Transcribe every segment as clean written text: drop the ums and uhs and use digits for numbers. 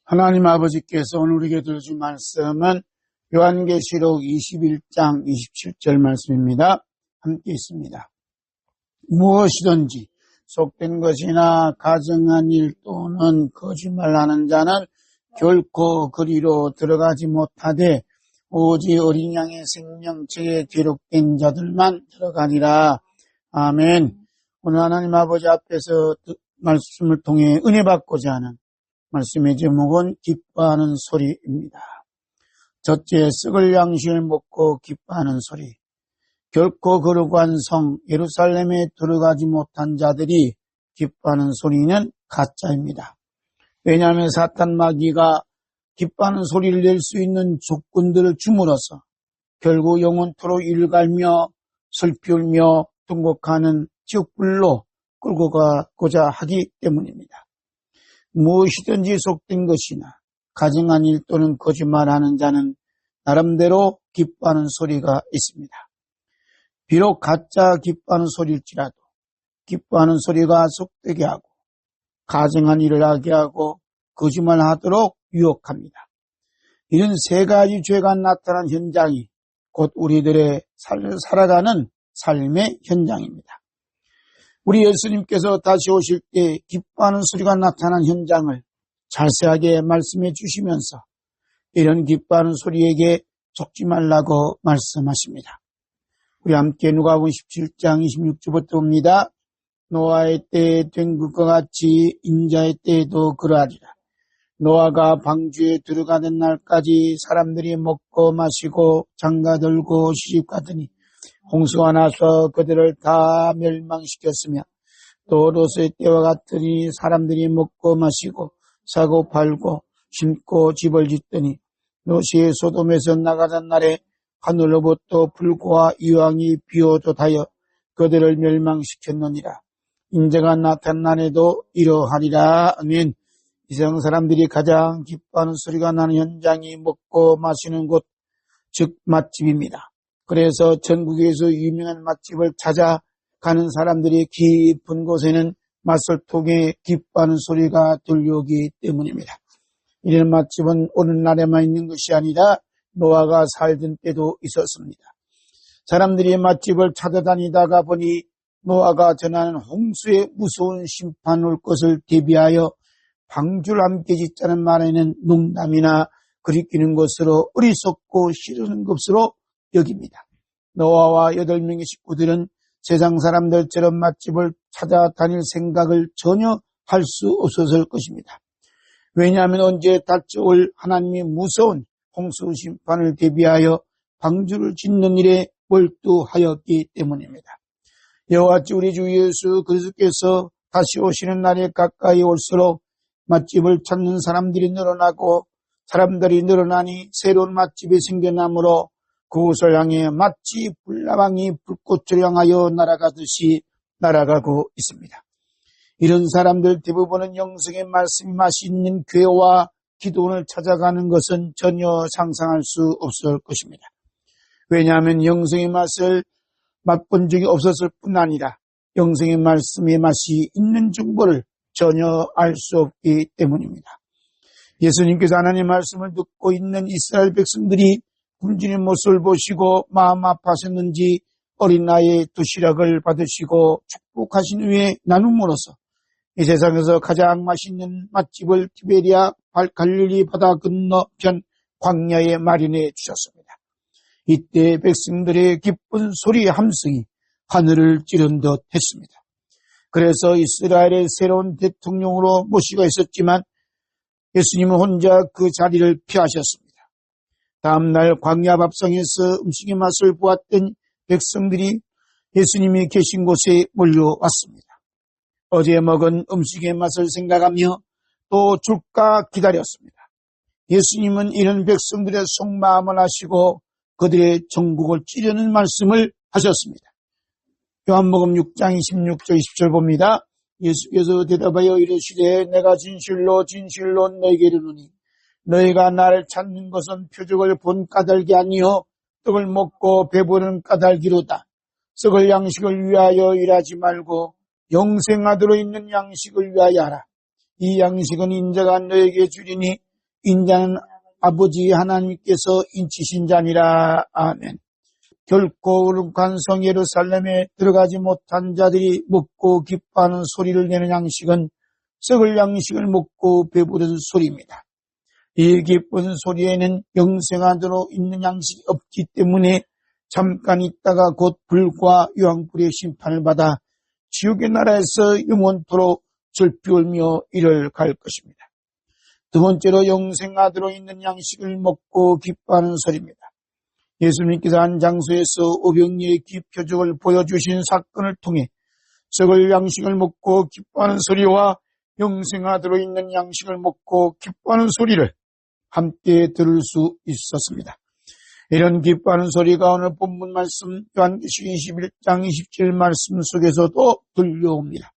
하나님 아버지께서 오늘 우리에게 들어준 말씀은 요한계시록 21장 27절 말씀입니다. 함께 있습니다. 무엇이든지 속된 것이나 가증한 일 또는 거짓말하는 자는 결코 그리로 들어가지 못하되 오직 어린 양의 생명책에 기록된 자들만 들어가니라. 아멘. 오늘 하나님 아버지 앞에서 말씀을 통해 은혜 받고자 하는 말씀의 제목은 기뻐하는 소리입니다. 첫째, 썩을 양식을 먹고 기뻐하는 소리. 결코 거룩한 성 예루살렘에 들어가지 못한 자들이 기뻐하는 소리는 가짜입니다. 왜냐하면 사탄 마귀가 기뻐하는 소리를 낼 수 있는 조건들을 줌으로써 결국 영원토록 일갈며 슬피 울며 통곡하는 지옥불로 끌고 가고자 하기 때문입니다. 무엇이든지 속된 것이나 가증한 일 또는 거짓말하는 자는 나름대로 기뻐하는 소리가 있습니다. 비록 가짜 기뻐하는 소리일지라도 기뻐하는 소리가 속되게 하고 가증한 일을 하게 하고 거짓말하도록 유혹합니다. 이런 세 가지 죄가 나타난 현장이 곧 우리들의 살아가는 삶의 현장입니다. 우리 예수님께서 다시 오실 때 기뻐하는 소리가 나타난 현장을 자세하게 말씀해 주시면서 이런 기뻐하는 소리에게 속지 말라고 말씀하십니다. 우리 함께 누가복음 17장 26절부터 봅니다. 노아의 때에 된 것과 같이 인자의 때에도 그러하리라. 노아가 방주에 들어가는 날까지 사람들이 먹고 마시고 장가들고 시집가더니 홍수가 나서 그들을 다 멸망시켰으며 또 롯의 때와 같으니 사람들이 먹고 마시고 사고 팔고 심고 집을 짓더니 롯이 소돔에서 나가던 날에 하늘로부터 불과 이왕이 비오듯하여 그들을 멸망시켰느니라. 인자가 나타난 날에도 이러하리라. 아멘. 이 세상 사람들이 가장 기뻐하는 소리가 나는 현장이 먹고 마시는 곳, 즉 맛집입니다. 그래서 전국에서 유명한 맛집을 찾아가는 사람들이 깊은 곳에는 맛을 통해 기뻐하는 소리가 들려오기 때문입니다. 이런 맛집은 오늘날에만 있는 것이 아니라 노아가 살던 때도 있었습니다. 사람들이 맛집을 찾아다니다가 보니 노아가 전하는 홍수의 무서운 심판 올 것을 대비하여 방주를 함께 짓자는 말에는 농담이나 그리끼는 것으로 어리석고 싫은 것으로 여깁니다. 노아와 8명의 식구들은 세상 사람들처럼 맛집을 찾아다닐 생각을 전혀 할 수 없었을 것입니다. 왜냐하면 언제 닥쳐올 하나님이 무서운 홍수 심판을 대비하여 방주를 짓는 일에 몰두하였기 때문입니다. 이와 같이 우리 주 예수 그리스도께서 다시 오시는 날에 가까이 올수록 맛집을 찾는 사람들이 늘어나고 사람들이 늘어나니 새로운 맛집이 생겨나므로 그곳을 향해 마치 불나방이 불꽃을 향하여 날아가듯이 날아가고 있습니다. 이런 사람들 대부분은 영성의 말씀이 맛이 있는 교회와 기도원을 찾아가는 것은 전혀 상상할 수 없을 것입니다. 왜냐하면 영성의 맛을 맛본 적이 없었을 뿐 아니라 영성의 말씀의 맛이 있는 정보를 전혀 알 수 없기 때문입니다. 예수님께서 하나님의 말씀을 듣고 있는 이스라엘 백성들이 굶주린 모습을 보시고 마음 아파하셨는지 어린 나이에 도시락을 받으시고 축복하신 후에 나눔으로써 이 세상에서 가장 맛있는 맛집을 티베리아 갈릴리 바다 건너편 광야에 마련해 주셨습니다. 이때 백성들의 기쁜 소리의 함성이 하늘을 찌른 듯 했습니다. 그래서 이스라엘의 새로운 대통령으로 모시가 있었지만 예수님은 혼자 그 자리를 피하셨습니다. 다음날 광야 밥상에서 음식의 맛을 보았던 백성들이 예수님이 계신 곳에 몰려왔습니다. 어제 먹은 음식의 맛을 생각하며 또 줄까 기다렸습니다. 예수님은 이런 백성들의 속마음을 아시고 그들의 정국을 찌르는 말씀을 하셨습니다. 요한복음 6장 26절 20절 봅니다. 예수께서 대답하여 이르시되 내가 진실로 진실로 너희에게 이르노니 너희가 나를 찾는 것은 표적을 본 까닭이 아니요 떡을 먹고 배부른 까닭이로다. 썩을 양식을 위하여 일하지 말고 영생하도록 있는 양식을 위하여 하라. 이 양식은 인자가 너에게 주리니 인자는 아버지 하나님께서 인치신 자니라. 아멘. 결코 거룩한 성 예루살렘에 들어가지 못한 자들이 먹고 기뻐하는 소리를 내는 양식은 썩을 양식을 먹고 배부른 소리입니다. 이 기쁜 소리에는 영생하도록 있는 양식이 없기 때문에 잠깐 있다가 곧 불과 유황불의 심판을 받아 지옥의 나라에서 영원토록 절피울며 이를 갈 것입니다. 두 번째로 영생하도록 있는 양식을 먹고 기뻐하는 소리입니다. 예수님께서 한 장소에서 오병이의 기표적을 보여주신 사건을 통해 썩을 양식을 먹고 기뻐하는 소리와 영생하도록 있는 양식을 먹고 기뻐하는 소리를 함께 들을 수 있었습니다. 이런 기뻐하는 소리가 오늘 본문 말씀 요한계시록 21장 27 말씀 속에서도 들려옵니다.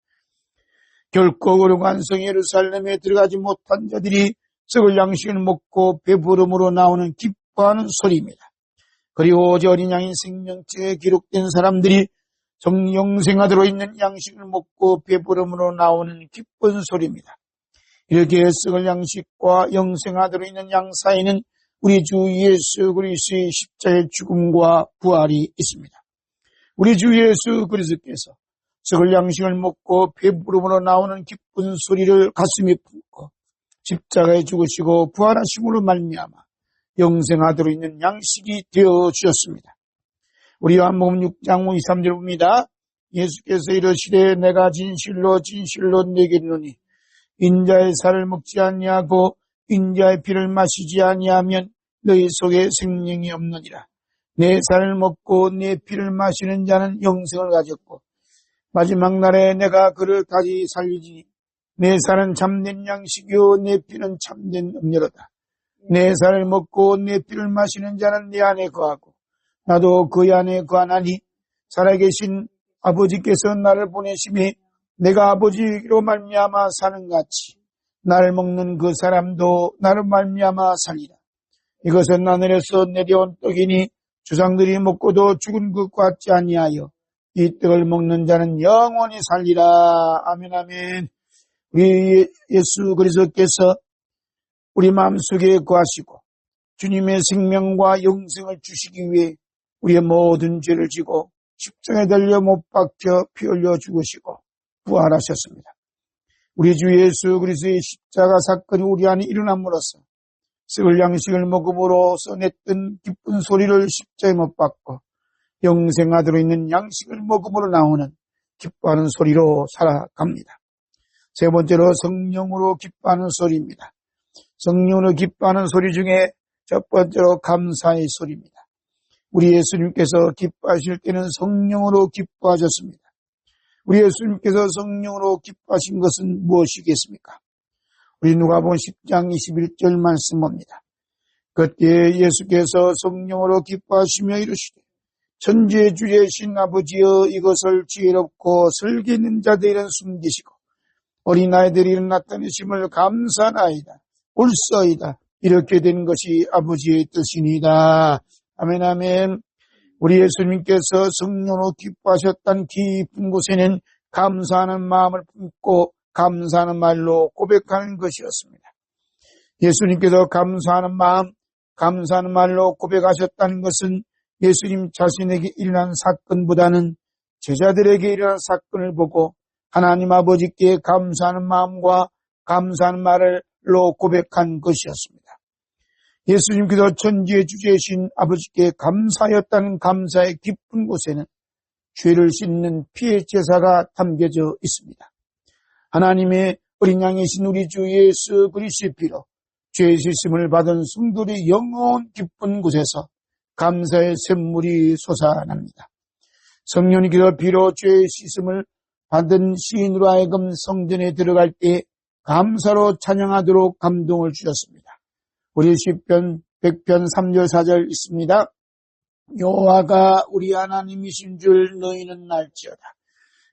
결코 거룩한 성 예루살렘에 들어가지 못한 자들이 썩을 양식을 먹고 배부름으로 나오는 기뻐하는 소리입니다. 그리고 오직 어린 양의 생명책에 기록된 사람들이 영생하도록 있는 양식을 먹고 배부름으로 나오는 기쁜 소리입니다. 이렇게 썩을 양식과 영생하도록 있는 양 사이는 우리 주 예수 그리스도의 십자가의 죽음과 부활이 있습니다. 우리 주 예수 그리스도께서 썩을 양식을 먹고 배부름으로 나오는 기쁜 소리를 가슴에 품고 십자가에 죽으시고 부활하심으로 말미암아 영생하도록 있는 양식이 되어 주셨습니다. 우리 요한복음 6장 23절 봅니다. 예수께서 이르시되 내가 진실로 진실로 네게 이르노니 인자의 살을 먹지 아니하고 인자의 피를 마시지 아니하면 너희 속에 생명이 없느니라. 내 살을 먹고 내 피를 마시는 자는 영생을 가졌고 마지막 날에 내가 그를 다시 살리지니 내 살은 참된 양식이요 내 피는 참된 음료로다. 내 살을 먹고 내 피를 마시는 자는 내 안에 거하고 나도 그 안에 거하나니 살아계신 아버지께서 나를 보내심에 내가 아버지로 말미암아 사는 같이 나를 먹는 그 사람도 나를 말미암아 살리라. 이것은 하늘에서 내려온 떡이니 조상들이 먹고도 죽은 것 같지 아니하여 이 떡을 먹는 자는 영원히 살리라. 아멘 아멘. 우리 예수 그리스도께서 우리 마음속에 거하시고 주님의 생명과 영생을 주시기 위해 우리의 모든 죄를 지고 십자가에 달려 못 박혀 피 흘려 죽으시고 부활하셨습니다. 우리 주 예수 그리스도의 십자가 사건이 우리 안에 일어남으로써 썩을 양식을 먹음으로써 냈던 기쁜 소리를 십자가에 못 박고 영생하도록 있는 양식을 먹음으로 나오는 기뻐하는 소리로 살아갑니다. 세 번째로 성령으로 기뻐하는 소리입니다. 성령으로 기뻐하는 소리 중에 첫 번째로 감사의 소리입니다. 우리 예수님께서 기뻐하실 때는 성령으로 기뻐하셨습니다. 우리 예수님께서 성령으로 기뻐하신 것은 무엇이겠습니까? 우리 누가복음 10장 21절 말씀입니다. 그때 예수께서 성령으로 기뻐하시며 이르시되 천지의 주제신 아버지여 이것을 지혜롭고 설계 있는 자들은 숨기시고 어린아이들이 이런 나타내심을 감사하나이다. 옳소이다. 이렇게 된 것이 아버지의 뜻이니이다. 아멘 아멘. 우리 예수님께서 성령으로 기뻐하셨던 깊은 곳에는 감사하는 마음을 품고 감사하는 말로 고백하는 것이었습니다. 예수님께서 감사하는 마음, 감사하는 말로 고백하셨다는 것은 예수님 자신에게 일어난 사건보다는 제자들에게 일어난 사건을 보고 하나님 아버지께 감사하는 마음과 감사하는 말로 고백한 것이었습니다. 예수님께서 천지의 주제이신 아버지께 감사하였다는 감사의 깊은 곳에는 죄를 씻는 피의 제사가 담겨져 있습니다. 하나님의 어린 양이신 우리 주 예수 그리스도의 피로 죄 씻음을 받은 성도들의 영원 깊은 곳에서 감사의 샘물이 솟아납니다. 성령님께서 비로 죄 씻음을 받은 시인으로 하여금 성전에 들어갈 때 감사로 찬양하도록 감동을 주셨습니다. 우리 시편 100편 3절 4절 있습니다. 여호와가 우리 하나님이신 줄 너희는 알지어다.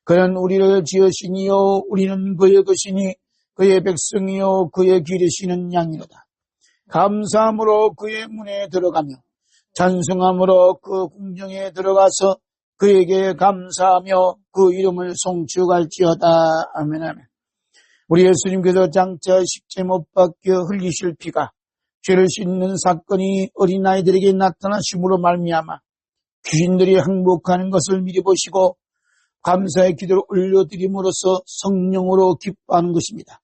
그는 우리를 지으시니요 우리는 그의 것이니 그의 백성이요 그의 기르시는 양이로다. 감사함으로 그의 문에 들어가며 찬송함으로 그 궁정에 들어가서 그에게 감사하며 그 이름을 송축할지어다. 아멘 아멘. 우리 예수님께서 장차 십자가에 못 박혀 흘리실 피가 죄를 씻는 사건이 어린아이들에게 나타나심으로 말미암아 귀신들이 항복하는 것을 미리 보시고 감사의 기도를 올려드림으로써 성령으로 기뻐하는 것입니다.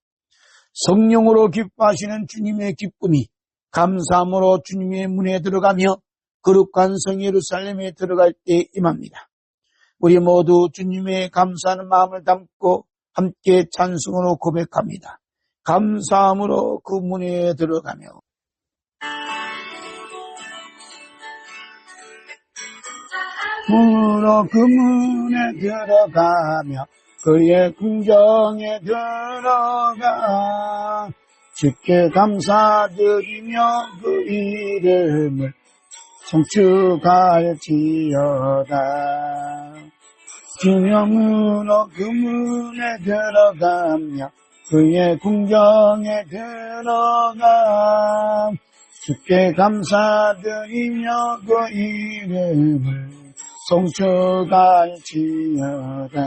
성령으로 기뻐하시는 주님의 기쁨이 감사함으로 주님의 문에 들어가며 거룩한 성 예루살렘에 들어갈 때 임합니다. 우리 모두 주님의 감사하는 마음을 담고 함께 찬송으로 고백합니다. 감사함으로 그 문에 들어가며 문으로 그 문에 들어가며 그의 궁정에 들어가 주께 감사드리며 그 이름을 송축할지어다. 기념으로 그 문에 들어가며 그의 궁정에 들어가 주께 감사드리며 그 이름을 송축할지어다.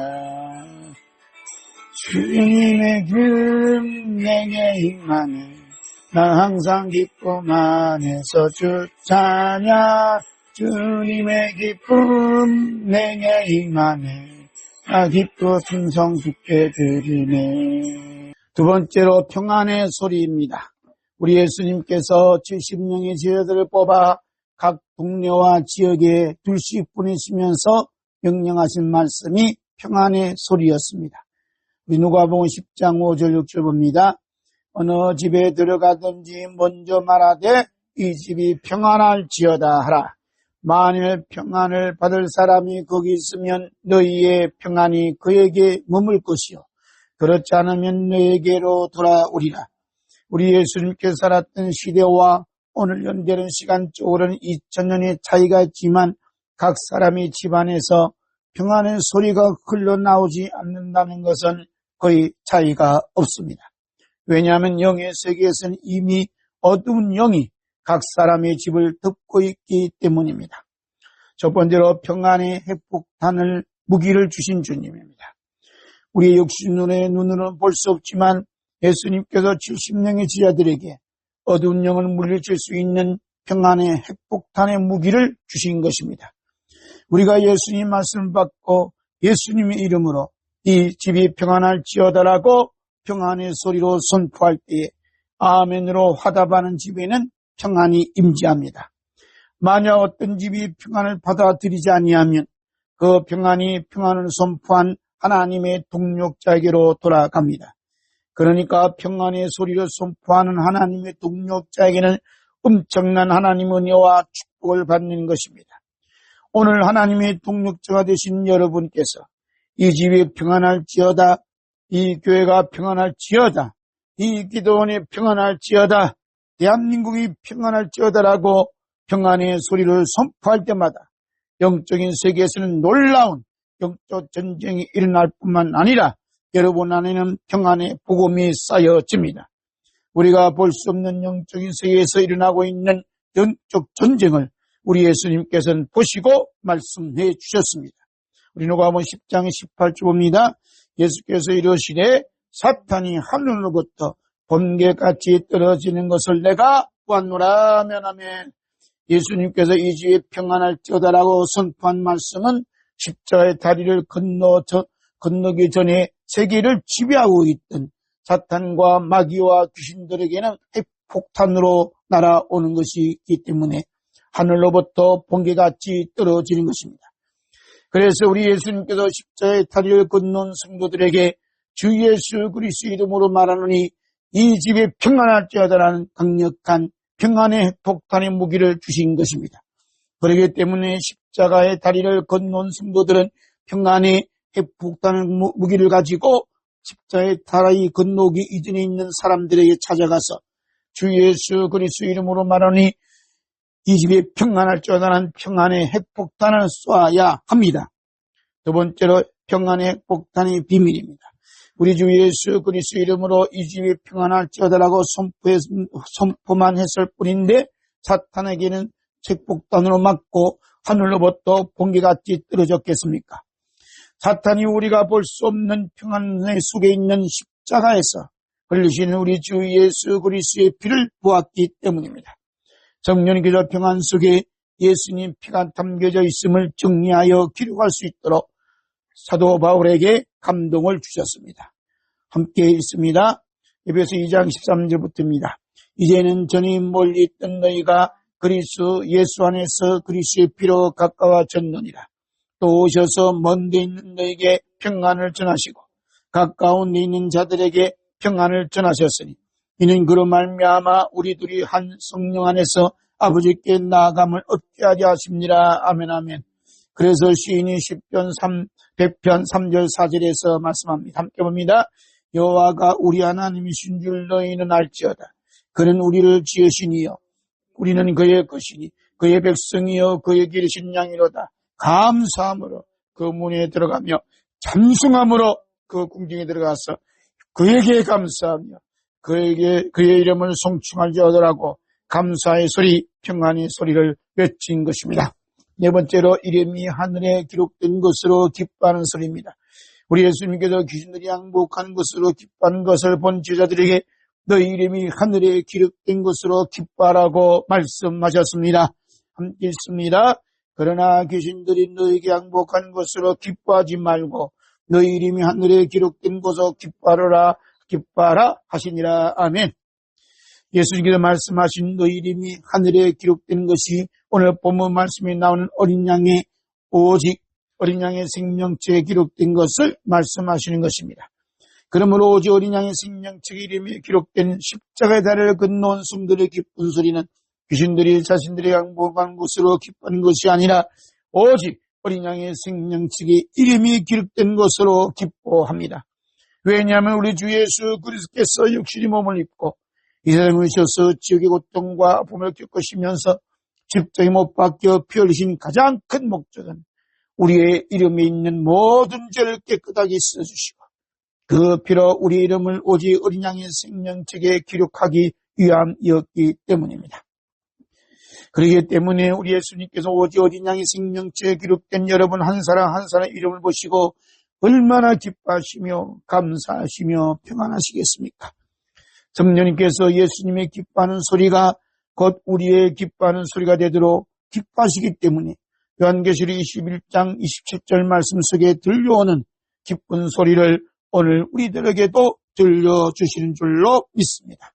주님의 기름 내게 임하네 나 항상 기쁨 안에서 주 찬양. 주님의 기쁨 내게 임하네 나 기뻐 충성 주께 드리네. 두 번째로 평안의 소리입니다. 우리 예수님께서 70명의 제자들을 뽑아 각 동네와 지역에 둘씩 보내시면서 명령하신 말씀이 평안의 소리였습니다. 우리 누가복음 10장 5절 6절 봅니다. 어느 집에 들어가든지 먼저 말하되 이 집이 평안할지어다 하라. 만일 평안을 받을 사람이 거기 있으면 너희의 평안이 그에게 머물 것이요 그렇지 않으면 너에게로 돌아오리라. 우리 예수님께서 살았던 시대와 오늘 연대는 시간적으로는 2000년의 차이가 있지만 각 사람의 집안에서 평안의 소리가 흘러나오지 않는다는 것은 거의 차이가 없습니다. 왜냐하면 영의 세계에서는 이미 어두운 영이 각 사람의 집을 덮고 있기 때문입니다. 첫 번째로 평안의 핵폭탄을 무기를 주신 주님입니다. 우리의 육신 눈으로는 볼 수 없지만 예수님께서 70명의 제자들에게 어두운 영을 물리칠 수 있는 평안의 핵폭탄의 무기를 주신 것입니다. 우리가 예수님 말씀을 받고 예수님의 이름으로 이 집이 평안할지어다라고 평안의 소리로 선포할 때에 아멘으로 화답하는 집에는 평안이 임재합니다. 만약 어떤 집이 평안을 받아들이지 아니하면 그 평안이 평안을 선포한 하나님의 동력자에게로 돌아갑니다. 그러니까 평안의 소리를 선포하는 하나님의 동력자에게는 엄청난 하나님의 은혜와 축복을 받는 것입니다. 오늘 하나님의 동력자가 되신 여러분께서 이 집이 평안할지어다, 이 교회가 평안할지어다, 이 기도원이 평안할지어다, 대한민국이 평안할지어다라고 평안의 소리를 선포할 때마다 영적인 세계에서는 놀라운 영적 전쟁이 일어날 뿐만 아니라 여러분 안에는 평안의 복음이 쌓여집니다. 우리가 볼 수 없는 영적인 세계에서 일어나고 있는 영적 전쟁을 우리 예수님께서는 보시고 말씀해 주셨습니다. 우리 누가복음 10장 18절 봅니다. 예수께서 이르시되 사탄이 하늘로부터 번개같이 떨어지는 것을 내가 보았노라. 아멘. 예수님께서 이 집이 평안할지어다라고 선포한 말씀은 십자가의 다리를 건너기 전에 세계를 지배하고 있던 사탄과 마귀와 귀신들에게는 핵폭탄으로 날아오는 것이 있기 때문에 하늘로부터 번개같이 떨어지는 것입니다. 그래서 우리 예수님께서 십자가의 다리를 건넌 성도들에게 주 예수 그리스도 이름으로 말하노니 이 집이 평안할지어다라는 강력한 평안의 핵폭탄의 무기를 주신 것입니다. 그렇기 때문에 십자가의 다리를 건넌 성도들은 평안의 핵폭탄의 무기를 가지고 십자가의 다리 건너기 이전에 있는 사람들에게 찾아가서 주 예수 그리스도 이름으로 말하니 이 집이 평안할지어다라는 평안의 핵폭탄을 쏘아야 합니다. 두 번째로 평안의 핵폭탄의 비밀입니다. 우리 주 예수 그리스도 이름으로 이 집이 평안할지어다라고 선포만 했을 뿐인데 사탄에게는 핵폭탄으로 맞고 하늘로부터 번개같이 떨어졌겠습니까? 사탄이 우리가 볼 수 없는 평안의 속에 있는 십자가에서 흘리신 우리 주 예수 그리스도의 피를 보았기 때문입니다. 성령님께서 평안 속에 예수님 피가 담겨져 있음을 정리하여 기록할 수 있도록 사도 바울에게 감동을 주셨습니다. 함께 읽습니다. 에베소 2장 13절부터입니다. 이제는 전에 멀리 있던 너희가 그리스도 예수 안에서 그리스도의 피로 가까워졌느니라. 또 오셔서 먼 데 있는 너희에게 평안을 전하시고 가까운 데 있는 자들에게 평안을 전하셨으니 이는 그로 말미암아 우리들이 한 성령 안에서 아버지께 나아감을 얻게 하려 하십니다. 아멘 아멘. 그래서 시인이 100편 3절 4절에서 말씀합니다. 함께 봅니다. 여호와가 우리 하나님이신 줄 너희는 알지어다. 그는 우리를 지으시니요 우리는 그의 것이니 그의 백성이요 그의 기르신 양이로다. 감사함으로 그 문에 들어가며 찬송함으로 그 궁중에 들어가서 그에게 감사하며 그의 이름을 송축하지 얻으라고 감사의 소리, 평안의 소리를 외친 것입니다. 네 번째로 이름이 하늘에 기록된 것으로 기뻐하는 소리입니다. 우리 예수님께서 귀신들이 항복하는 것으로 기뻐하는 것을 본 제자들에게 너희 이름이 하늘에 기록된 것으로 기뻐하라고 말씀하셨습니다. 함께 읽습니다. 그러나 귀신들이 너희에게 항복하는 것으로 기뻐하지 말고 너희 이름이 하늘에 기록된 것으로 기뻐하라 하시니라. 아멘. 예수님께서 말씀하신 너희 이름이 하늘에 기록된 것이 오늘 본문 말씀에 나오는 오직 어린 양의 생명책에 기록된 것을 말씀하시는 것입니다. 그러므로 오직 어린 양의 생명책의 이름이 기록된 십자가의 다리를 건너온 성들의 기쁜 소리는 귀신들이 자신들의 항복한 것으로 기뻐하는 것이 아니라 오직 어린 양의 생명책의 이름이 기록된 것으로 기뻐합니다. 왜냐하면 우리 주 예수 그리스도께서 육신이 몸을 입고 이 세상에 오셔서 지옥의 고통과 아픔을 겪으시면서 십자가에 못 박혀 피 흘리신 가장 큰 목적은 우리의 이름에 있는 모든 죄를 깨끗하게 씻어주시고 그 피로 우리 이름을 오직 어린 양의 생명책에 기록하기 위함이었기 때문입니다. 그렇기 때문에 우리 예수님께서 오직 어린 양의 생명책에 기록된 여러분 한 사람 한 사람의 이름을 보시고 얼마나 기뻐하시며 감사하시며 평안하시겠습니까? 성령님께서 예수님의 기뻐하는 소리가 곧 우리의 기뻐하는 소리가 되도록 기뻐하시기 때문에 요한계시록 21장 27절 말씀 속에 들려오는 기쁜 소리를 오늘 우리들에게도 들려주시는 줄로 믿습니다.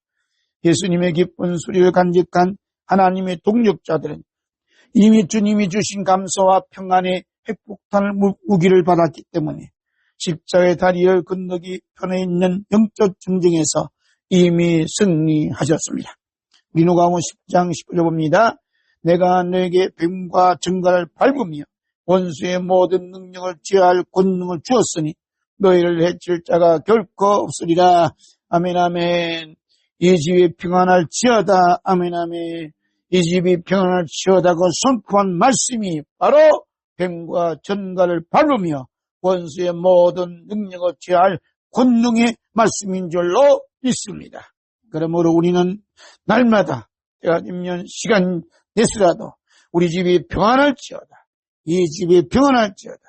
예수님의 기쁜 소리를 간직한 하나님의 동력자들은 이미 주님이 주신 감사와 평안의 핵폭탄 무기를 받았기 때문에 십자가의 다리를 건너기 편에 있는 영적 전쟁에서 이미 승리하셨습니다. 누가복음 10장 19절 봅니다. 내가 너에게 뱀과 정갈을 밟으며 원수의 모든 능력을 제할 권능을 주었으니 너희를 해칠 자가 결코 없으리라. 아멘 아멘. 이 집이 평안할지어다. 아멘 아멘. 이 집이 평안할지어다고 선포한 말씀이 바로 뱀과 전갈을 밟으며 원수의 모든 능력을 제할 권능의 말씀인 줄로 믿습니다. 그러므로 우리는 날마다 때가 되면 시간 내서라도 우리 집이 평안할지어다. 이 집이 평안할지어다.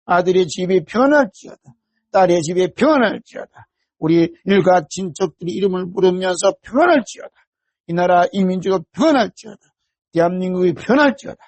아들의 집이 평안할지어다. 딸의 집이 평안할지어다. 우리 일가 친척들이 이름을 부르면서 평안할지어다. 이 나라 이 민족이 평안할지어다. 대한민국이 평안할지어다.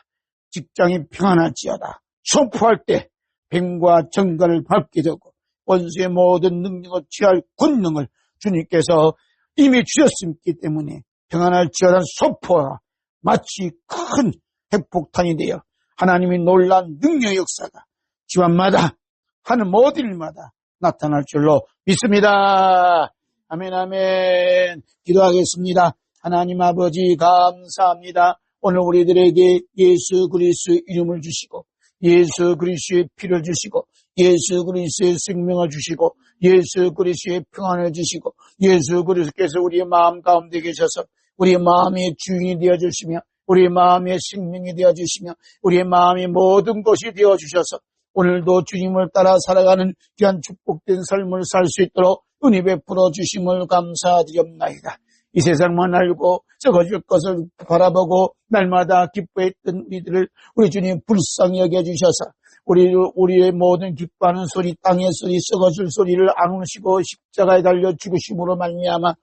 직장이 평안할지어다. 선포할 때 뱀과 정갈을 밟게 되고 원수의 모든 능력을 취할 권능을 주님께서 이미 주셨기 때문에 평안할지어다 선포가 마치 큰 핵폭탄이 되어 하나님의 놀라운 능력의 역사가 집안마다 하는 모든 일마다 나타날 줄로 믿습니다. 아멘 아멘. 기도하겠습니다. 하나님 아버지 감사합니다. 오늘 우리들에게 예수 그리스도의 이름을 주시고 예수 그리스도의 피를 주시고 예수 그리스도의 생명을 주시고 예수 그리스도의 평안을 주시고 예수 그리스도께서 우리의 마음 가운데 계셔서 우리의 마음의 주인이 되어주시며 우리의 마음의 생명이 되어주시며 우리의 마음의 모든 것이 되어주셔서 오늘도 주님을 따라 살아가는 귀한 축복된 삶을 살 수 있도록 은혜 베풀어 주심을 감사드리옵나이다. 이 세상만 알고 썩어질 것을 바라보고 날마다 기뻐했던 우리들을 우리 주님 불쌍히 여겨주셔서 우리의 모든 기뻐하는 소리, 땅의 소리, 썩어질 소리를 안으시고 십자가에 달려 죽으심으로 말미암아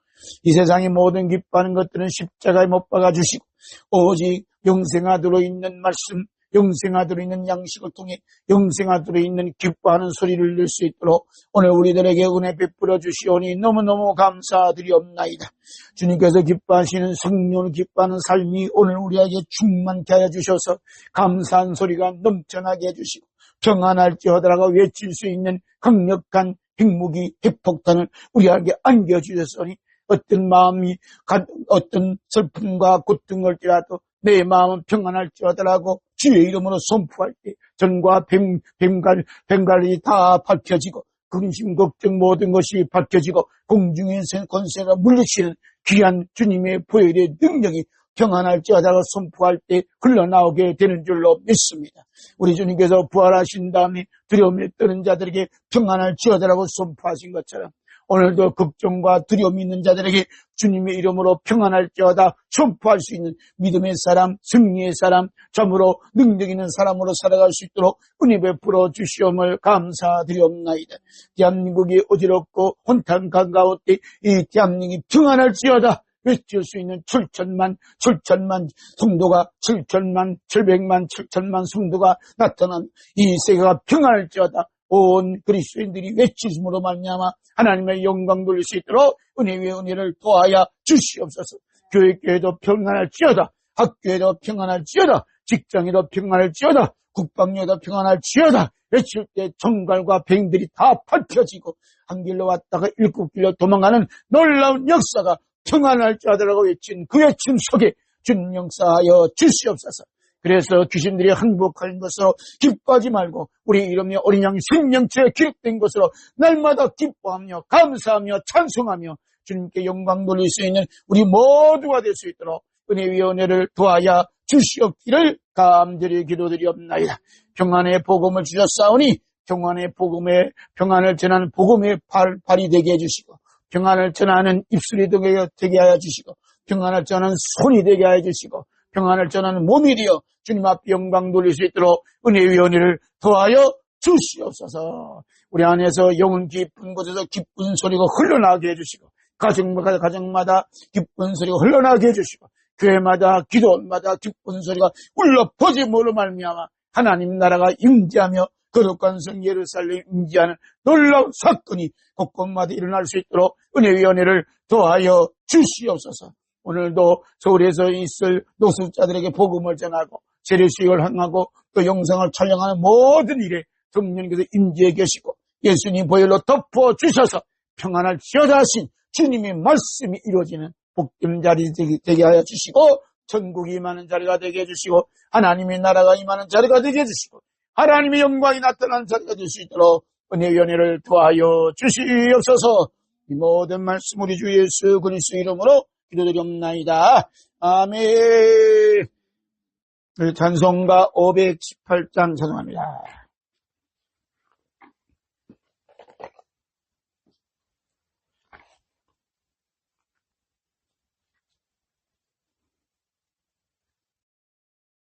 이 세상의 모든 기뻐하는 것들은 십자가에 못 박아주시고 오직 영생하도록 있는 말씀, 영생하도록 있는 양식을 통해 영생하도록 있는 기뻐하는 소리를 낼 수 있도록 오늘 우리들에게 은혜 베풀어 주시오니 너무너무 감사드리옵나이다. 주님께서 기뻐하시는 성령을 기뻐하는 삶이 오늘 우리에게 충만케 하여 주셔서 감사한 소리가 넘쳐나게 해주시고 평안할지어다라고 외칠 수 있는 강력한 핵무기, 핵폭탄을 우리에게 안겨주셨으니 어떤 마음이, 어떤 슬픔과 고통을지라도 내 마음은 평안할지어다라고 주의 이름으로 선포할 때 전과 뱀갈이 다 밝혀지고 근심, 걱정 모든 것이 밝혀지고 공중의 권세가 물리치는 귀한 주님의 보혈의 능력이 평안할지어다가 선포할 때 흘러나오게 되는 줄로 믿습니다. 우리 주님께서 부활하신 다음에 두려움에 떠는 자들에게 평안할지어다라고 선포하신 것처럼 오늘도 걱정과 두려움이 있는 자들에게 주님의 이름으로 평안할지어다 선포할 수 있는 믿음의 사람, 승리의 사람, 참으로 능력 있는 사람으로 살아갈 수 있도록 은혜 베풀어 주시옵을 감사드리옵나이다. 대한민국이 어지럽고 혼탁한 가운데 이 대한민국이 평안할지어다 외칠 수 있는 7천만 성도가 700만 성도가 나타난 이 세계가 평안할지어다 온 그리스도인들이 외치심으로 말미암아 하나님의 영광 돌릴 수 있도록 은혜 위에 은혜를 더하여 주시옵소서. 교회도 평안할지어다, 학교에도 평안할지어다, 직장에도 평안할지어다, 국방에도 평안할지어다. 외칠 때 정갈과 뱅들이 다 밝혀지고 한 길로 왔다가 일곱 길로 도망가는 놀라운 역사가 평안할지어다라고 외친 그 외침 속에 주님 역사하여 주시옵소서. 그래서 귀신들이 항복하는 것으로 기뻐하지 말고 우리 이름이 어린 양 생명체에 기록된 것으로 날마다 기뻐하며 감사하며 찬송하며 주님께 영광 돌릴 수 있는 우리 모두가 될 수 있도록 은혜의 은혜를 도하여 주시옵기를 감절히 기도드리옵나이다. 평안의 복음을 주셨사오니 평안의 복음에 평안을 전하는 복음의 발이 되게 해주시고 평안을 전하는 입술이 되게 하여 주시고 평안을 전하는 손이 되게 하여 주시고 평안을 전하는 몸이 되어 주님 앞에 영광 돌릴 수 있도록 은혜의 은혜를 더하여 주시옵소서. 우리 안에서 영혼 깊은 곳에서 기쁜 소리가 흘러나게 해주시고 가정마다 기쁜 소리가 흘러나게 해주시고 교회마다 기도마다 기쁜 소리가 울려 퍼짐으로 말미암아 하나님 나라가 임재하며 거룩한 성 예루살렘 임재하는 놀라운 사건이 곳곳마다 일어날 수 있도록 은혜의 은혜를 더하여 주시옵소서. 오늘도 서울에서 있을 노숙자들에게 복음을 전하고 재래수익을 행하고 또 영상을 촬영하는 모든 일에 성령께서 임재해 계시고 예수님 보혈로 덮어 주셔서 평안할지어다 하신 주님의 말씀이 이루어지는 복된 자리 되게 하여 주시고 천국이 임하는 자리가 되게 해주시고 하나님의 나라가 임하는 자리가 되게 해주시고 하나님의 영광이 나타나는 자리가 될 수 있도록 은혜의 은혜를 도하여 주시옵소서. 이 모든 말씀 우리 주 예수 그리스도 이름으로 기도드리옵나이다. 아멘. 찬송가 518장 찬송합니다.